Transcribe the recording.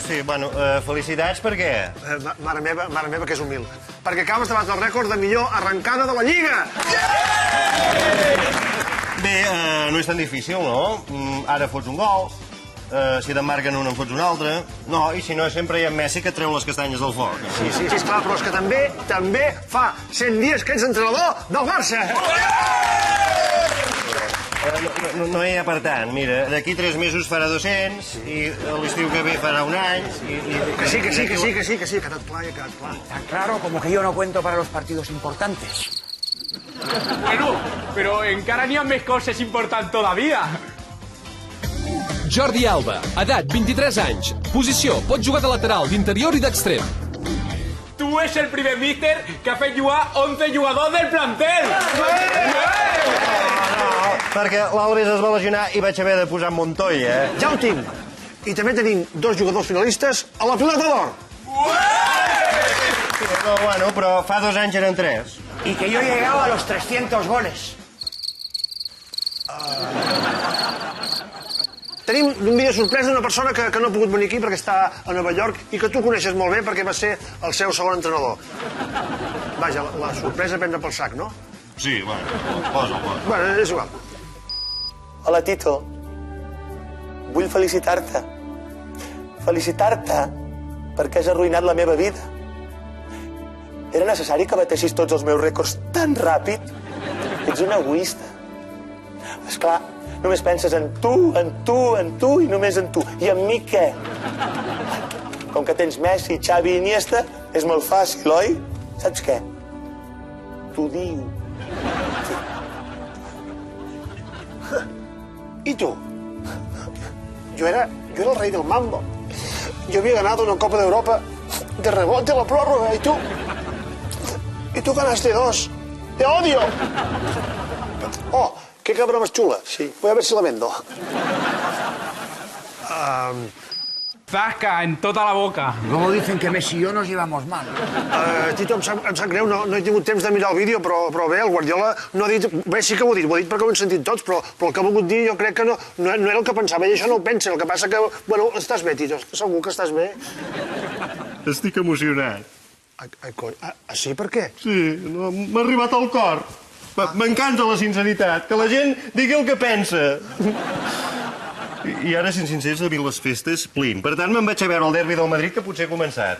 Sí, bueno, felicitats per què? Mare meva, que és humil. Perquè acabes de batre el rècord de millor arrencada de la Lliga! Bé, no és tan difícil, no? Ara fots un gol, si te'n marquen un en fots un altre. No, i si no, sempre hi ha Messi que et treu les castanyes del foc. Sí, esclar, però és que també fa 100 dies que ets entrenador del Barça! No hi ha per tant, mira, d'aquí 3 mesos farà 200 i l'estiu que ve farà un any Que sí, ha quedat clar. Tan claro como que yo no cuento para los partidos importantes. Bueno, pero encara n'hi ha més coses importants todavía. Jordi Alba, edat 23 anys, posició, pot jugar de lateral, d'interior i d'extrem. Tu és el primer míster que ha fet jugar 11 jugadors del plantel. Perquè l'Alves es va lesionar i vaig haver de posar Montoya, Ja ho tinc. I també tenim 2 jugadors finalistes a la pilota d'or. Bueno, però fa 2 anys eren 3. Y que yo he llegado a los 300 goles. Tenim un vídeo sorpresa d'una persona que no ha pogut venir aquí perquè està a Nova York i que tu coneixes molt bé perquè va ser el seu segon entrenador. Vaja, la sorpresa prendre pel sac, no? Sí, bueno, posa. Bueno, és igual. Hola, Tito. Vull felicitar-te. Felicitar-te perquè has arruïnat la meva vida. Era necessari que batessis tots els meus rècords tan ràpid? Ets un egoista. Esclar, només penses en tu i només en tu. I en mi què? Com que tens Messi, Xavi i Iniesta, és molt fàcil, oi? Saps què? T'ho diu. I tu? Yo era el rey del mambo. Yo había ganado una Copa de Europa de rebote a la prórroga. Y tú ganaste 2. ¡Te odio! Oh, qué cabra más chula. Sí. Voy a ver si la vendo. Zasca en tota la boca. Luego dicen que Messi y yo nos llevamos mal. Tito, em sap greu, no he tingut temps de mirar el vídeo, però bé, el Guardiola no ha dit... Bé, sí que ho ha dit perquè ho hem sentit tots, però el que ha volgut dir jo crec que no era el que pensava, i això no ho pensa. El que passa que, bueno, estàs bé, Tito, segur que estàs bé. Estic emocionat. Ai, cony, sí, per què? Sí, m'ha arribat al cor. M'encanta la sinceritat, que la gent digui el que pensa. I ara, sent sincers, a mi les festes plin. Per tant, me'n vaig a veure el derbi del Madrid, que potser ha començat.